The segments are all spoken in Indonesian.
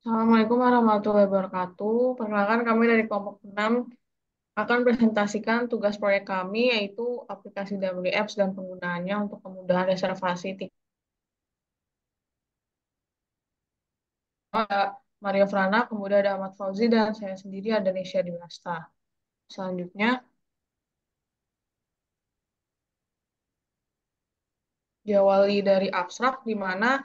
Assalamualaikum warahmatullahi wabarakatuh. Perkenalkan kami dari kelompok 6 akan presentasikan tugas proyek kami yaitu aplikasi W Apps dan penggunaannya untuk kemudahan reservasi tiket. Ada Maria Frana, kemudian ada Ahmad Fauzi, dan saya sendiri ada Nesya Dinasta. Selanjutnya, diawali dari abstrak di mana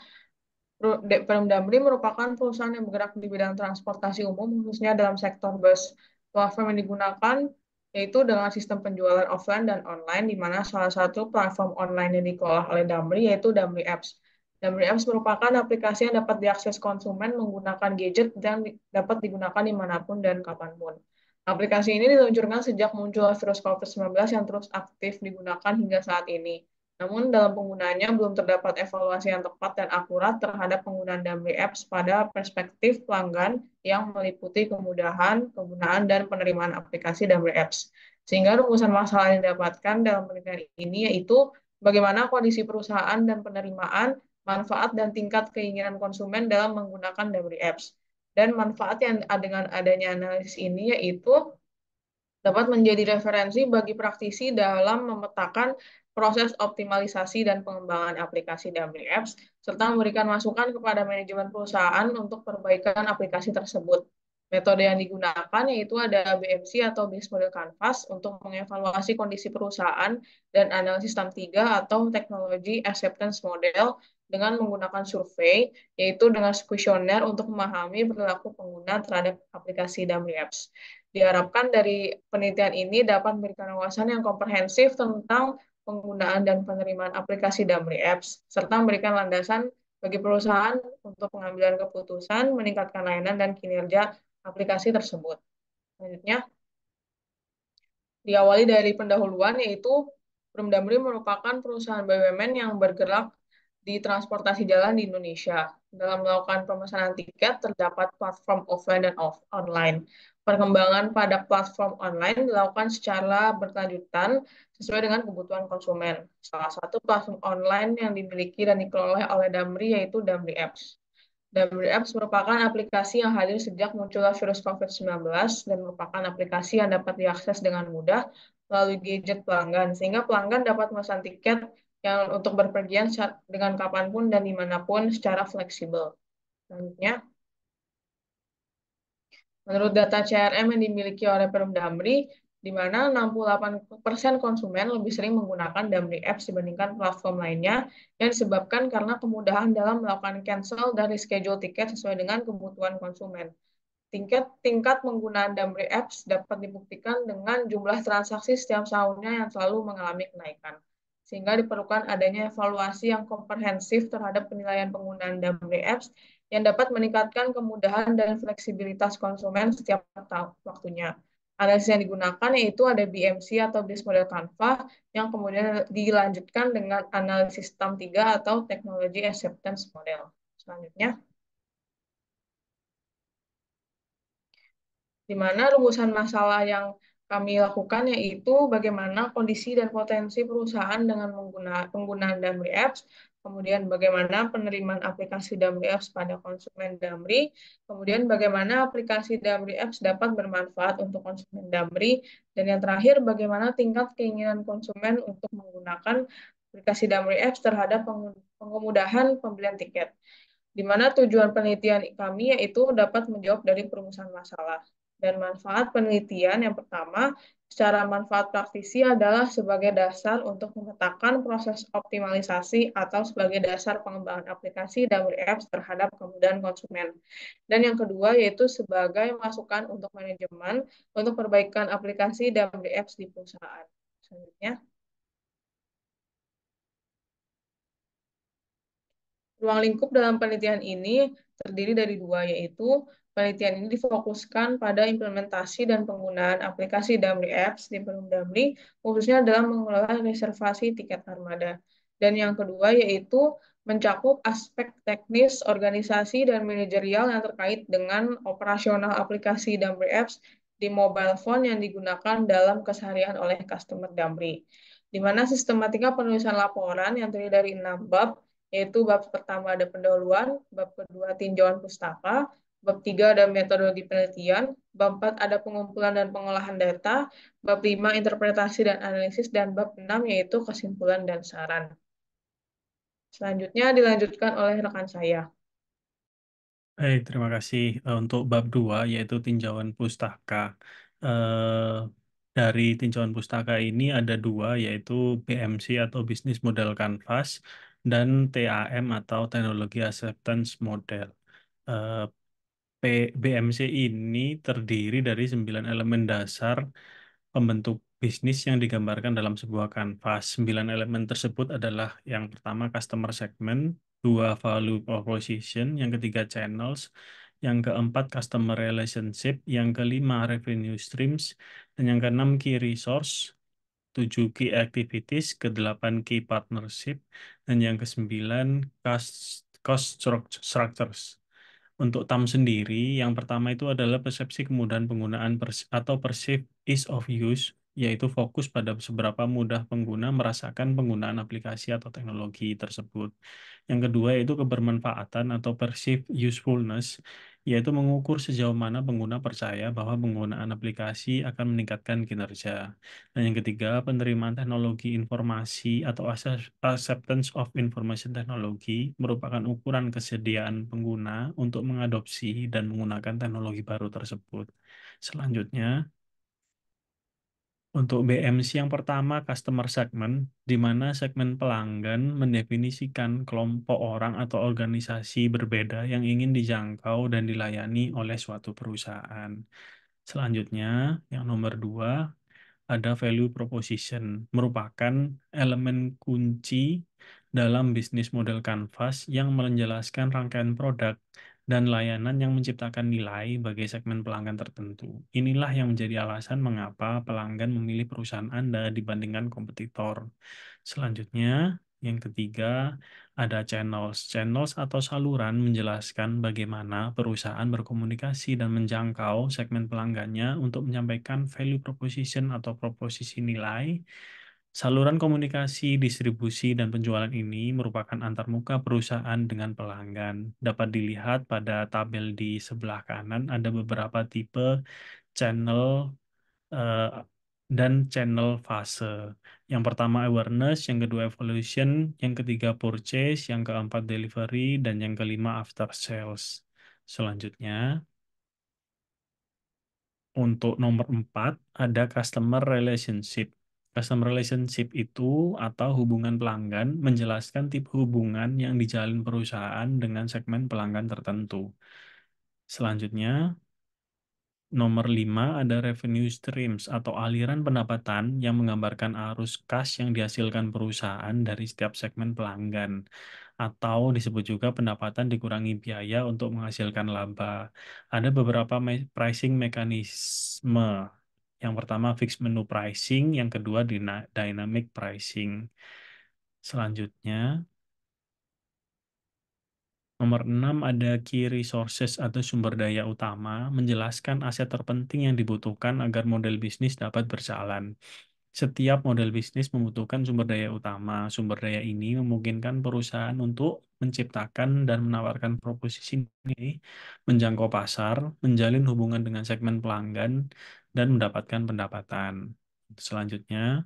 Damri merupakan perusahaan yang bergerak di bidang transportasi umum, khususnya dalam sektor bus. Platform yang digunakan yaitu dengan sistem penjualan offline dan online, di mana salah satu platform online yang dikelola oleh Damri yaitu Damri Apps. Damri Apps merupakan aplikasi yang dapat diakses konsumen menggunakan gadget dan dapat digunakan dimanapun dan kapanpun. Aplikasi ini diluncurkan sejak muncul virus COVID-19 yang terus aktif digunakan hingga saat ini. Namun dalam penggunaannya belum terdapat evaluasi yang tepat dan akurat terhadap penggunaan Damri Apps pada perspektif pelanggan yang meliputi kemudahan, penggunaan, dan penerimaan aplikasi Damri Apps. Sehingga rumusan masalah yang didapatkan dalam penelitian ini yaitu bagaimana kondisi perusahaan dan penerimaan, manfaat, dan tingkat keinginan konsumen dalam menggunakan Damri Apps. Dan manfaat yang dengan adanya analisis ini yaitu dapat menjadi referensi bagi praktisi dalam memetakan proses optimalisasi dan pengembangan aplikasi W Apps, serta memberikan masukan kepada manajemen perusahaan untuk perbaikan aplikasi tersebut. Metode yang digunakan yaitu ada BMC atau Business Model Canvas untuk mengevaluasi kondisi perusahaan dan analisis TAM 3 atau Technology Acceptance Model dengan menggunakan survei, yaitu dengan kuesioner untuk memahami perilaku pengguna terhadap aplikasi W Apps. Diharapkan dari penelitian ini dapat memberikan wawasan yang komprehensif tentang penggunaan dan penerimaan aplikasi Damri Apps, serta memberikan landasan bagi perusahaan untuk pengambilan keputusan, meningkatkan layanan dan kinerja aplikasi tersebut. Selanjutnya, diawali dari pendahuluan, yaitu Perum Damri merupakan perusahaan BUMN yang bergerak di transportasi jalan di Indonesia. Dalam melakukan pemesanan tiket, terdapat platform offline dan online. Perkembangan pada platform online dilakukan secara berkelanjutan sesuai dengan kebutuhan konsumen. Salah satu platform online yang dimiliki dan dikelola oleh Damri yaitu Damri Apps. Damri Apps merupakan aplikasi yang hadir sejak munculnya virus COVID-19 dan merupakan aplikasi yang dapat diakses dengan mudah melalui gadget pelanggan, sehingga pelanggan dapat memesan tiket yang untuk berpergian dengan kapanpun dan dimanapun secara fleksibel. Selanjutnya, menurut data CRM yang dimiliki oleh Perum Damri, di mana 68% konsumen lebih sering menggunakan Damri Apps dibandingkan platform lainnya, yang disebabkan karena kemudahan dalam melakukan cancel dan reschedule tiket sesuai dengan kebutuhan konsumen. Tingkat penggunaan Damri Apps dapat dibuktikan dengan jumlah transaksi setiap tahunnya yang selalu mengalami kenaikan. Sehingga diperlukan adanya evaluasi yang komprehensif terhadap penilaian penggunaan Damri Apps yang dapat meningkatkan kemudahan dan fleksibilitas konsumen setiap waktunya. Analisis yang digunakan yaitu ada BMC atau Business Model Canva yang kemudian dilanjutkan dengan analisis TAM 3 atau Technology Acceptance Model. Selanjutnya, di mana rumusan masalah yang kami lakukan yaitu bagaimana kondisi dan potensi perusahaan dengan penggunaan Damri Apps, kemudian bagaimana penerimaan aplikasi Damri Apps pada konsumen Damri, kemudian bagaimana aplikasi Damri Apps dapat bermanfaat untuk konsumen Damri, dan yang terakhir bagaimana tingkat keinginan konsumen untuk menggunakan aplikasi Damri Apps terhadap pengemudahan pembelian tiket, di mana tujuan penelitian kami yaitu dapat menjawab dari perumusan masalah. Dan manfaat penelitian yang pertama, secara manfaat praktisi adalah sebagai dasar untuk memetakan proses optimalisasi atau sebagai dasar pengembangan aplikasi Damri Apps terhadap kemudahan konsumen. Dan yang kedua yaitu sebagai masukan untuk manajemen untuk perbaikan aplikasi Damri Apps di perusahaan. Selanjutnya, ruang lingkup dalam penelitian ini terdiri dari dua, yaitu penelitian ini difokuskan pada implementasi dan penggunaan aplikasi Damri Apps di Perum Damri, khususnya dalam mengelola reservasi tiket armada. Dan yang kedua yaitu mencakup aspek teknis, organisasi, dan manajerial yang terkait dengan operasional aplikasi Damri Apps di mobile phone yang digunakan dalam keseharian oleh customer Damri. Di mana sistematika penulisan laporan yang terdiri dari 6 bab, yaitu bab pertama ada pendahuluan, bab kedua tinjauan pustaka, Bab 3 ada metodologi penelitian. Bab 4 ada pengumpulan dan pengolahan data. Bab 5 interpretasi dan analisis. Dan bab 6 yaitu kesimpulan dan saran. Selanjutnya dilanjutkan oleh rekan saya. Terima kasih. Untuk bab 2 yaitu tinjauan pustaka. Eh, dari tinjauan pustaka ini ada dua, yaitu BMC atau Business Model Canvas dan TAM atau Teknologi Acceptance Model. Eh, BMC ini terdiri dari 9 elemen dasar pembentuk bisnis yang digambarkan dalam sebuah kanvas. 9 elemen tersebut adalah yang pertama customer segment, dua value proposition, yang ketiga channels, yang keempat customer relationship, yang kelima revenue streams, dan yang keenam key resource, tujuh key activities, kedelapan key partnership, dan yang kesembilan cost structures. Untuk TAM sendiri, yang pertama itu adalah persepsi kemudahan penggunaan atau perceived ease of use, yaitu fokus pada seberapa mudah pengguna merasakan penggunaan aplikasi atau teknologi tersebut. Yang kedua yaitu kebermanfaatan atau perceived usefulness, yaitu mengukur sejauh mana pengguna percaya bahwa penggunaan aplikasi akan meningkatkan kinerja. Dan yang ketiga, penerimaan teknologi informasi atau acceptance of information technology merupakan ukuran kesediaan pengguna untuk mengadopsi dan menggunakan teknologi baru tersebut. Selanjutnya, untuk BMC yang pertama, customer segment, di mana segmen pelanggan mendefinisikan kelompok orang atau organisasi berbeda yang ingin dijangkau dan dilayani oleh suatu perusahaan. Selanjutnya, yang nomor dua, ada value proposition, merupakan elemen kunci dalam bisnis model Canvas yang menjelaskan rangkaian produk dan layanan yang menciptakan nilai bagi segmen pelanggan tertentu. Inilah yang menjadi alasan mengapa pelanggan memilih perusahaan Anda dibandingkan kompetitor. Selanjutnya, yang ketiga, ada channels. Channels atau saluran menjelaskan bagaimana perusahaan berkomunikasi dan menjangkau segmen pelanggannya untuk menyampaikan value proposition atau proposisi nilai. Saluran komunikasi, distribusi, dan penjualan ini merupakan antarmuka perusahaan dengan pelanggan. Dapat dilihat pada tabel di sebelah kanan, ada beberapa tipe channel eh, dan channel fase. Yang pertama awareness, yang kedua evolution, yang ketiga purchase, yang keempat delivery, dan yang kelima after sales. Selanjutnya, untuk nomor 4 ada customer relationship. Customer relationship itu atau hubungan pelanggan menjelaskan tipe hubungan yang dijalin perusahaan dengan segmen pelanggan tertentu. Selanjutnya, nomor 5 ada revenue streams atau aliran pendapatan yang menggambarkan arus kas yang dihasilkan perusahaan dari setiap segmen pelanggan. Atau disebut juga pendapatan dikurangi biaya untuk menghasilkan laba. Ada beberapa pricing mekanisme. Yang pertama fixed menu pricing, yang kedua dynamic pricing. Selanjutnya, nomor 6 ada key resources atau sumber daya utama, menjelaskan aset terpenting yang dibutuhkan agar model bisnis dapat berjalan. Setiap model bisnis membutuhkan sumber daya utama. Sumber daya ini memungkinkan perusahaan untuk menciptakan dan menawarkan proposisi ini, menjangkau pasar, menjalin hubungan dengan segmen pelanggan, dan mendapatkan pendapatan. Selanjutnya,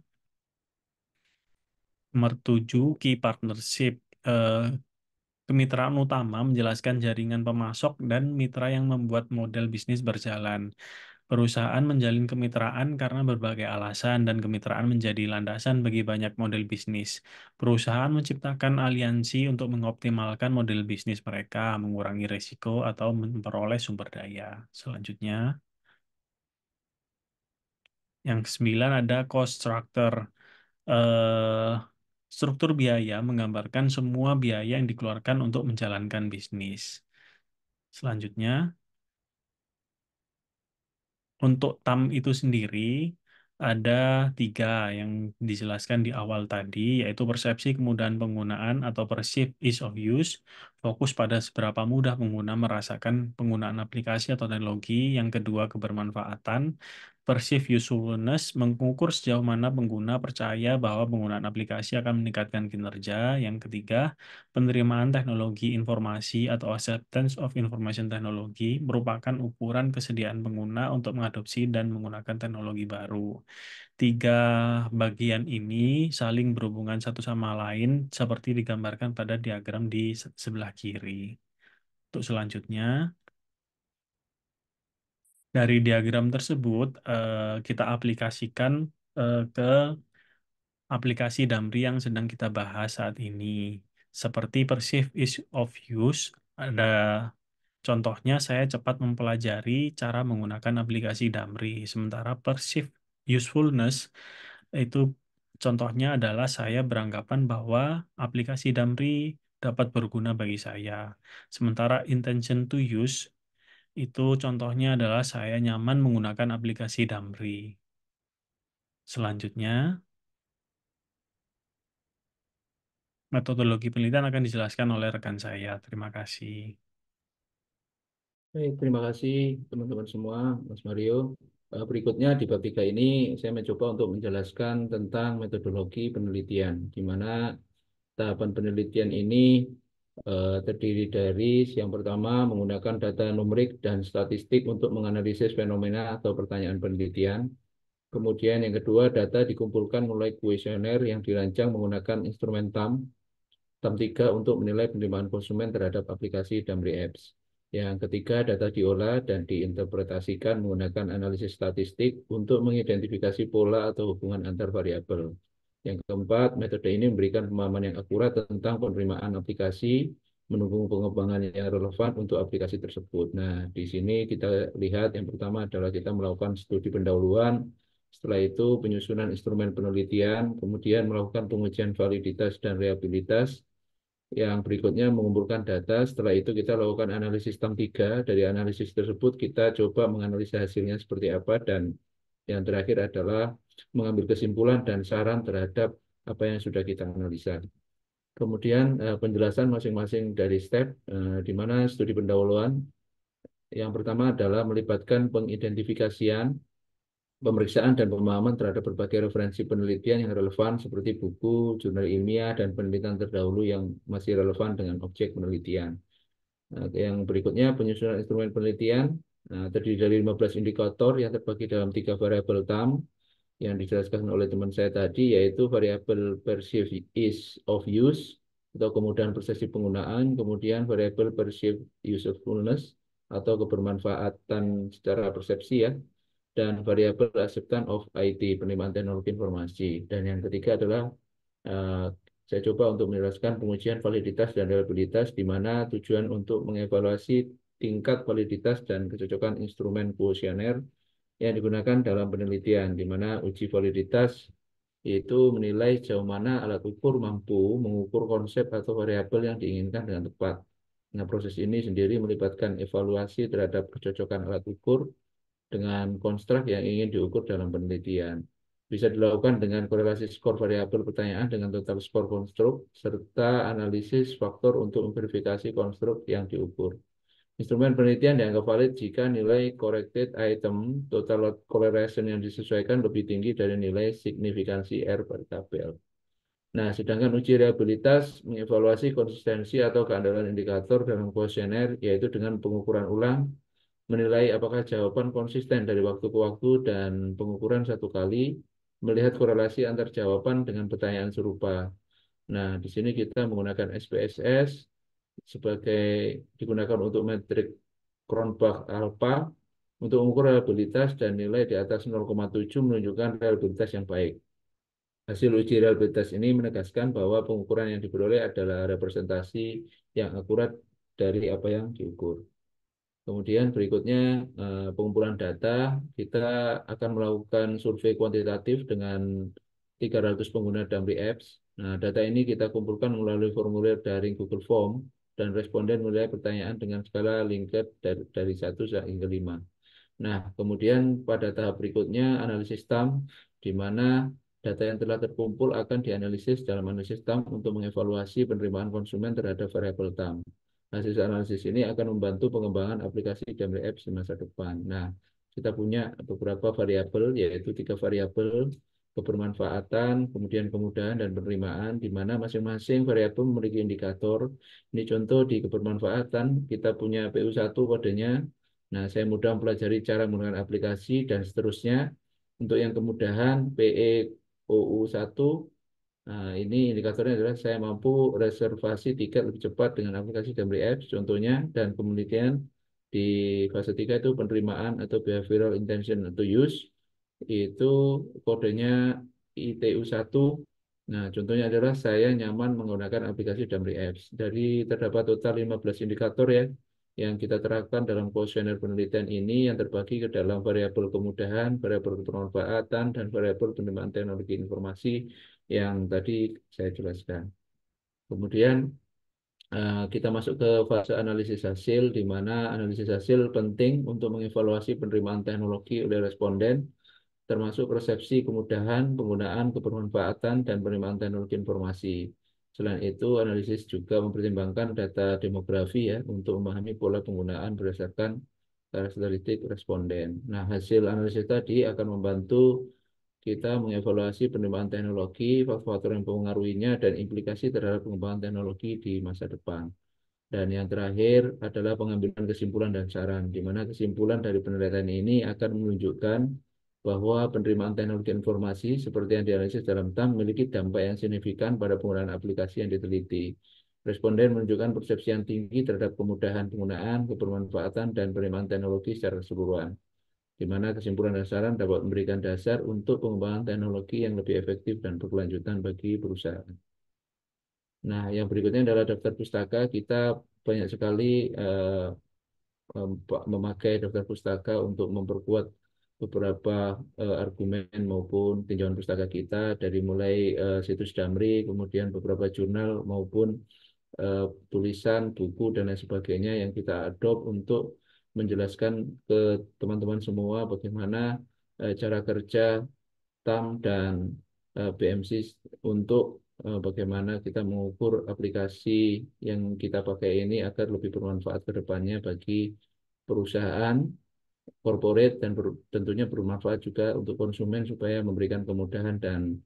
nomor 7, key partnership. Eh, Kemitraan utama menjelaskan jaringan pemasok dan mitra yang membuat model bisnis berjalan. Perusahaan menjalin kemitraan karena berbagai alasan dan kemitraan menjadi landasan bagi banyak model bisnis. Perusahaan menciptakan aliansi untuk mengoptimalkan model bisnis mereka, mengurangi risiko atau memperoleh sumber daya. Selanjutnya, yang kesembilan ada cost structure. Eh, Struktur biaya menggambarkan semua biaya yang dikeluarkan untuk menjalankan bisnis. Selanjutnya, untuk TAM itu sendiri ada tiga yang dijelaskan di awal tadi, yaitu persepsi kemudahan penggunaan atau perceived ease of use, fokus pada seberapa mudah pengguna merasakan penggunaan aplikasi atau teknologi. Yang kedua, kebermanfaatan. Perceived usefulness, mengukur sejauh mana pengguna percaya bahwa penggunaan aplikasi akan meningkatkan kinerja. Yang ketiga, penerimaan teknologi informasi atau acceptance of information technology merupakan ukuran kesediaan pengguna untuk mengadopsi dan menggunakan teknologi baru. Tiga bagian ini saling berhubungan satu sama lain seperti digambarkan pada diagram di sebelah kiri. Untuk selanjutnya, dari diagram tersebut kita aplikasikan ke aplikasi Damri yang sedang kita bahas saat ini. Seperti perceived ease of use, ada contohnya saya cepat mempelajari cara menggunakan aplikasi Damri. Sementara perceived usefulness itu contohnya adalah saya beranggapan bahwa aplikasi Damri dapat berguna bagi saya. Sementara intention to use itu contohnya adalah saya nyaman menggunakan aplikasi Damri. Selanjutnya, metodologi penelitian akan dijelaskan oleh rekan saya. Terima kasih. Baik, terima kasih teman-teman semua, Mas Mario. Berikutnya di bab 3 ini saya mencoba untuk menjelaskan tentang metodologi penelitian, di mana tahapan penelitian ini terdiri dari yang pertama menggunakan data numerik dan statistik untuk menganalisis fenomena atau pertanyaan penelitian. Kemudian yang kedua, data dikumpulkan melalui kuesioner yang dirancang menggunakan instrumen TAM. Tahap 3 untuk menilai penerimaan konsumen terhadap aplikasi Damri Apps. Yang ketiga, data diolah dan diinterpretasikan menggunakan analisis statistik untuk mengidentifikasi pola atau hubungan antar variabel. Yang keempat, metode ini memberikan pemahaman yang akurat tentang penerimaan aplikasi, mendukung pengembangan yang relevan untuk aplikasi tersebut. Nah, di sini kita lihat yang pertama adalah kita melakukan studi pendahuluan, setelah itu penyusunan instrumen penelitian, kemudian melakukan pengujian validitas dan reliabilitas, yang berikutnya mengumpulkan data, setelah itu kita lakukan analisis TAM 3. Dari analisis tersebut kita coba menganalisa hasilnya seperti apa, dan yang terakhir adalah mengambil kesimpulan dan saran terhadap apa yang sudah kita analisa. Kemudian penjelasan masing-masing dari step, di mana studi pendahuluan yang pertama adalah melibatkan pengidentifikasian, pemeriksaan dan pemahaman terhadap berbagai referensi penelitian yang relevan seperti buku, jurnal ilmiah, dan penelitian terdahulu yang masih relevan dengan objek penelitian. Nah, yang berikutnya penyusunan instrumen penelitian terdiri dari 15 indikator yang terbagi dalam 3 variabel TAM yang dijelaskan oleh teman saya tadi, yaitu variabel perceived ease of use atau kemudahan persepsi penggunaan, kemudian variabel perceived usefulness atau kebermanfaatan secara persepsi ya, dan variabel acceptance of IT, penerimaan teknologi informasi. Dan yang ketiga adalah uh, saya coba untuk menjelaskan pengujian validitas dan reliabilitas, di mana tujuan untuk mengevaluasi tingkat validitas dan kecocokan instrumen kuesioner yang digunakan dalam penelitian, di mana uji validitas itu menilai sejauh mana alat ukur mampu mengukur konsep atau variabel yang diinginkan dengan tepat. Nah, proses ini sendiri melibatkan evaluasi terhadap kecocokan alat ukur dengan konstruk yang ingin diukur dalam penelitian. Bisa dilakukan dengan korelasi skor variabel pertanyaan dengan total skor konstruk, serta analisis faktor untuk memverifikasi konstruk yang diukur. Instrumen penelitian dianggap valid jika nilai corrected item total load correlation yang disesuaikan lebih tinggi dari nilai signifikansi R per tabel. Nah, sedangkan uji reliabilitas mengevaluasi konsistensi atau keandalan indikator dalam kuesioner, yaitu dengan pengukuran ulang, menilai apakah jawaban konsisten dari waktu ke waktu, dan pengukuran satu kali, melihat korelasi antar jawaban dengan pertanyaan serupa. Nah, di sini kita menggunakan SPSS sebagai digunakan untuk metrik Cronbach alpha untuk mengukur reliabilitas, dan nilai di atas 0,7 menunjukkan reliabilitas yang baik. Hasil uji reliabilitas ini menegaskan bahwa pengukuran yang diperoleh adalah representasi yang akurat dari apa yang diukur. Kemudian berikutnya pengumpulan data, kita akan melakukan survei kuantitatif dengan 300 pengguna Damri Apps. Nah, data ini kita kumpulkan melalui formulir daring Google Form, dan responden menilai pertanyaan dengan skala Likert dari 1 hingga 5. Nah, kemudian pada tahap berikutnya analisis TAM, di mana data yang telah terkumpul akan dianalisis dalam analisis TAM untuk mengevaluasi penerimaan konsumen terhadap variabel TAM. Hasil analisis ini akan membantu pengembangan aplikasi Damri Apps di masa depan. Nah, kita punya beberapa variabel, yaitu 3 variabel: kebermanfaatan, kemudian kemudahan, dan penerimaan, di mana masing-masing variabel memiliki indikator. Ini contoh di kebermanfaatan, kita punya PU1 kodenya. Nah, saya mudah mempelajari cara menggunakan aplikasi dan seterusnya. Untuk yang kemudahan, PEOU1. Nah, ini indikatornya adalah saya mampu reservasi tiket lebih cepat dengan aplikasi Damri Apps, contohnya. Dan kemudian di fase 3 itu penerimaan atau behavioral intention to use, itu kodenya ITU1. Nah, contohnya adalah saya nyaman menggunakan aplikasi Damri Apps. Dari terdapat total 15 indikator ya, yang kita terapkan dalam kuesioner penelitian ini, yang terbagi ke dalam variabel kemudahan, variabel kebermanfaatan, dan variabel penerimaan teknologi informasi yang tadi saya jelaskan. Kemudian kita masuk ke fase analisis hasil, di mana analisis hasil penting untuk mengevaluasi penerimaan teknologi oleh responden, termasuk persepsi kemudahan, penggunaan, kebermanfaatan, dan penerimaan teknologi informasi. Selain itu, analisis juga mempertimbangkan data demografi ya, untuk memahami pola penggunaan berdasarkan karakteristik responden. Nah, hasil analisis tadi akan membantu kita mengevaluasi penerimaan teknologi, faktor-faktor yang mempengaruhinya, dan implikasi terhadap pengembangan teknologi di masa depan. Dan yang terakhir adalah pengambilan kesimpulan dan saran, di mana kesimpulan dari penelitian ini akan menunjukkan bahwa penerimaan teknologi informasi seperti yang dianalisis dalam TAM memiliki dampak yang signifikan pada penggunaan aplikasi yang diteliti. Responden menunjukkan persepsi yang tinggi terhadap kemudahan penggunaan, kebermanfaatan, dan penerimaan teknologi secara keseluruhan, di mana kesimpulan dan saran dapat memberikan dasar untuk pengembangan teknologi yang lebih efektif dan berkelanjutan bagi perusahaan. Nah, yang berikutnya adalah daftar pustaka. Kita banyak sekali memakai daftar pustaka untuk memperkuat beberapa argumen maupun tinjauan pustaka kita, dari mulai situs Damri, kemudian beberapa jurnal maupun tulisan, buku, dan lain sebagainya yang kita adopt untuk menjelaskan ke teman-teman semua bagaimana cara kerja TAM dan BMC untuk bagaimana kita mengukur aplikasi yang kita pakai ini agar lebih bermanfaat ke depannya bagi perusahaan, corporate, dan tentunya bermanfaat juga untuk konsumen, supaya memberikan kemudahan dan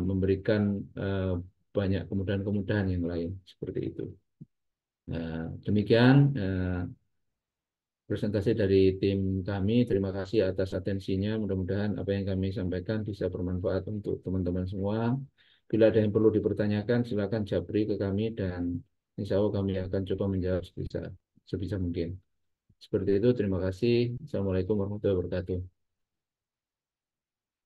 memberikan banyak kemudahan-kemudahan yang lain seperti itu. Demikian presentasi dari tim kami. Terima kasih atas atensinya. Mudah-mudahan apa yang kami sampaikan bisa bermanfaat untuk teman-teman semua. Bila ada yang perlu dipertanyakan, silakan japri ke kami, dan insya Allah kami akan coba menjawab sebisa mungkin. Seperti itu, terima kasih. Assalamualaikum warahmatullahi wabarakatuh.